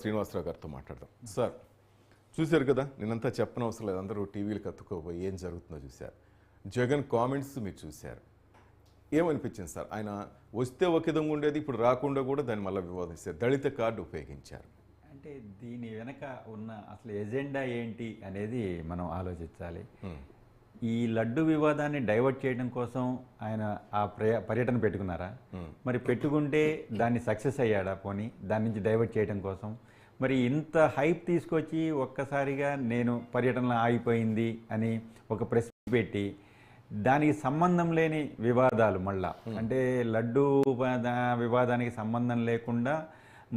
శ్రీనివాసరావు గారితో మాట్లాడదాం. సార్, చూశారు కదా, నేనంతా చెప్పనవసరం లేదు, అందరూ టీవీలు కత్తుకోపోయి ఏం జరుగుతుందో చూశారు. జగన్ కామెంట్స్ మీరు చూశారు, ఏమనిపించింది సార్? ఆయన వస్తే ఒక విధంగా ఉండేది, ఇప్పుడు రాకుండా కూడా దాన్ని మళ్ళీ వివాదిస్తారు, దళిత కార్డు ఉపయోగించారు. అంటే దీని వెనక ఉన్న అసలు ఎజెండా ఏంటి అనేది మనం ఆలోచించాలి. ఈ లడ్డు వివాదాన్ని డైవర్ట్ చేయడం కోసం ఆయన ఆ పర్యటన పెట్టుకున్నారా? మరి పెట్టుకుంటే దాన్ని సక్సెస్ అయ్యాడా? పోనీ దాని నుంచి డైవర్ట్ చేయడం కోసం మరి ఇంత హైప్ తీసుకొచ్చి ఒక్కసారిగా నేను పర్యటనలో ఆగిపోయింది అని ఒక ప్రెస్ పెట్టి దానికి సంబంధం లేని వివాదాలు మళ్ళా, అంటే లడ్డు వివాదానికి సంబంధం లేకుండా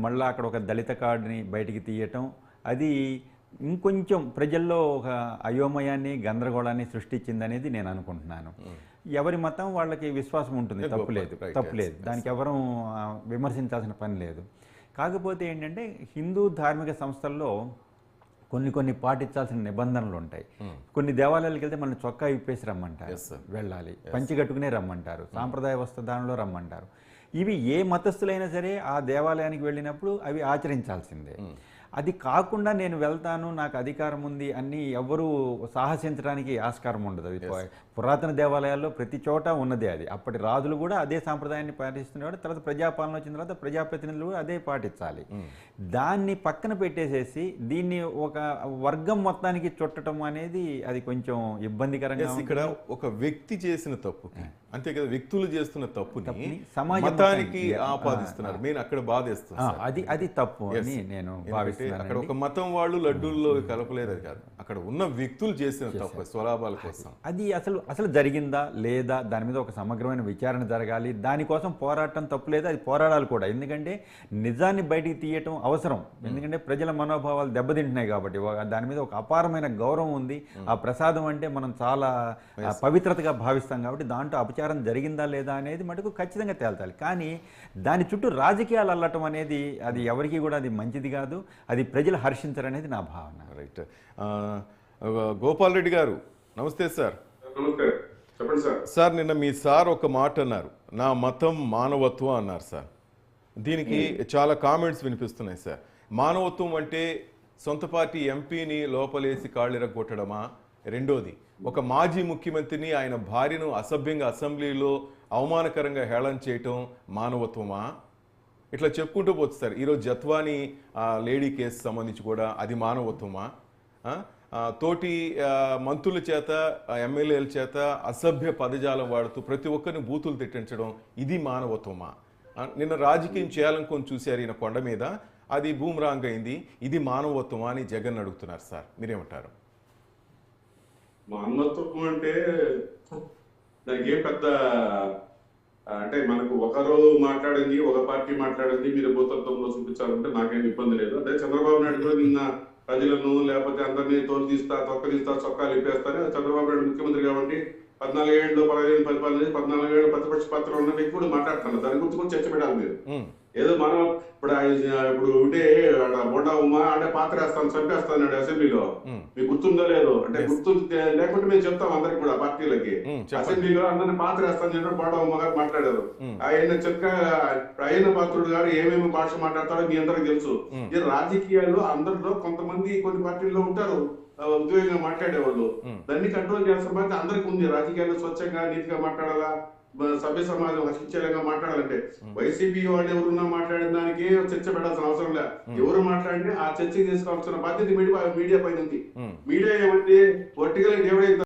మళ్ళీ అక్కడ ఒక దళిత కార్డుని బయటికి తీయటం, అది ఇంకొంచెం ప్రజల్లో ఒక అయోమయాన్ని గందరగోళాన్ని సృష్టించిందనేది నేను అనుకుంటున్నాను. ఎవరి మతం వాళ్ళకి విశ్వాసం ఉంటుంది, తప్పులేదు, దానికి ఎవరూ విమర్శించాల్సిన పని లేదు. కాకపోతే ఏంటంటే హిందూ ధార్మిక సంస్థల్లో కొన్ని పాటించాల్సిన నిబంధనలు ఉంటాయి. కొన్ని దేవాలయాలకు వెళ్తే మనల్ని చొక్కా విప్పేసి రమ్మంటారు, వెళ్ళాలి, పంచి కట్టుకునే రమ్మంటారు, సాంప్రదాయ వస్త్రధారణలో రమ్మంటారు. ఇవి ఏ మతస్థులైనా సరే ఆ దేవాలయానికి వెళ్ళినప్పుడు అవి ఆచరించాల్సిందే. అది కాకుండా నేను వెళ్తాను, నాకు అధికారం ఉంది అని ఎవరు సాహసించడానికి ఆస్కారం ఉండదు. అది పురాతన దేవాలయాల్లో ప్రతి చోట ఉన్నదే అది. అప్పటి రాజులు కూడా అదే సాంప్రదాయాన్ని పాటిస్తున్నవాడు, తర్వాత ప్రజాపాలన వచ్చిన తర్వాత ప్రజాప్రతినిధులు కూడా అదే పాటించాలి. దాన్ని పక్కన పెట్టేసేసి దీన్ని ఒక వర్గం మొత్తానికి చుట్టడం అనేది అది కొంచెం ఇబ్బందికరంగా. ఇక్కడ ఒక వ్యక్తి చేసిన తప్పుకి, అంతే కదా, వ్యక్తులు చేస్తున్న తప్పుని సమాజానికి ఆపాదిస్తున్నారు. నేను అక్కడ బాధేస్తున్నాను, అది తప్పు అని నేను భావిస్తున్నాను. అక్కడ ఒక మతం వాళ్ళు లడ్డూల్లో కలపలేదు, అది కాదు, అక్కడ ఉన్న వ్యక్తులు చేసిన తప్పు స్వలాభాల కోసం. అది అసలు జరిగిందా లేదా దాని మీద ఒక సమగ్రమైన విచారణ జరగాలి. దానికోసం పోరాటం తప్పులేదు, అది పోరాడాలి కూడా. ఎందుకంటే నిజాన్ని బయటికి తీయటం అవసరం, ఎందుకంటే ప్రజల మనోభావాలు దెబ్బతింటున్నాయి కాబట్టి. దాని మీద ఒక అపారమైన గౌరవం ఉంది. ఆ ప్రసాదం అంటే మనం చాలా పవిత్రతగా భావిస్తాం కాబట్టి దాంట్లో అపచారం జరిగిందా లేదా అనేది మటుకు ఖచ్చితంగా తేల్చాలి. కానీ దాని చుట్టూ రాజకీయాలు అల్లటం అనేది అది ఎవరికి కూడా అది మంచిది కాదు, అది ప్రజలు హర్షించరనేది నా భావన. రైట్. గోపాల్ రెడ్డి గారు నమస్తే సార్. చెప్పండి సార్. సార్, నిన్న మీ సార్ ఒక మాట అన్నారు, నా మతం మానవత్వం అన్నారు సార్. దీనికి చాలా కామెంట్స్ వినిపిస్తున్నాయి సార్. మానవత్వం అంటే సొంత పార్టీ ఎంపీని లోపలేసి కాళ్ళిరగొట్టడమా? రెండోది, ఒక మాజీ ముఖ్యమంత్రిని, ఆయన భార్యను అసభ్యంగా అసెంబ్లీలో అవమానకరంగా హేళన చేయటం మానవత్వమా? ఇట్లా చెప్పుకుంటూ పోతుంది సార్. ఈరోజు జత్వాని లేడీ కేసు సంబంధించి కూడా అది మానవత్వమా? తోటి మంత్రుల చేత, ఎమ్మెల్యేల చేత అసభ్య పదజాలం వాడుతూ ప్రతి ఒక్కరిని బూతులు తిట్టించడం, ఇది మానవత్వమా? నిన్న రాజకీయం చేయాలనుకొని చూశారు ఈయన కొండ మీద, అది బూమ్రాంగ్ అయింది, ఇది మానవత్వమా అని జగన్ అడుగుతున్నారు సార్. మీరేమంటారు? మానవత్వం అంటే దానికి ఏం పెద్ద, అంటే మనకు ఒకరు మాట్లాడింది, ఒక పార్టీ మాట్లాడింది మీరు భూతత్వంలో చూపించాలంటే నాకేం ఇబ్బంది లేదు. అదే చంద్రబాబు నాయుడు కూడా నిన్న ప్రజలను లేకపోతే అందరినీ తోలుతీస్తా, తొక్కలిస్తా, చొక్కాలు ఇప్పేస్తానే చంద్రబాబు నాయుడు ముఖ్యమంత్రి కాబట్టి 14 ఏళ్ళు 15 పరిపాలన చేసి 14 ఏళ్ళు ప్రతిపక్ష పాత్ర ఉన్న వ్యక్తి కూడా మాట్లాడుతున్నారు. దాని గురించి కూడా చర్చ పెట్టాలి మీరు. ఏదో మనం ఇప్పుడు ఉంటే బొండా ఉమా అంటే పాత్ర వేస్తాను, చంపేస్తాను అసెంబ్లీలో, మీకు గుర్తుందో లేదో, అంటే గుర్తు లేకుంటే మేము చెప్తాం అందరికి కూడా పార్టీలకి, అసెంబ్లీలో అందరినీ పాత్ర వేస్తాను చెప్పి బొండా ఉమా గారు మాట్లాడారు. ఆయన చక్కగా ఆయన పాత్రుడు గారు ఏమేమి భాష మాట్లాడతాడో మీ అందరికి తెలుసు. ఈ రాజకీయాల్లో అందరిలో కొంతమంది కొన్ని పార్టీల్లో ఉంటారు ఉద్వేగంగా మాట్లాడేవాళ్ళు, దాన్ని కంట్రోల్ చేస్తున్న బాధ్యత అందరికి ఉంది. రాజకీయాల్లో స్వచ్ఛంగా నీతిగా మాట్లాడాలా, సభ్య సమాజం హర్షించేలాగా మాట్లాడాలంటే వైసీపీ వాళ్ళు ఎవరున్నా మాట్లాడిన దానికి చర్చ పెట్టాల్సిన అవసరం లేదు. ఎవరు మాట్లాడితే ఆ చర్చ తీసుకోవాల్సిన బాధ్యత మీడియా పైన ఉంది. మీడియా ఏమంటే వర్టికల్ ఎవరైతే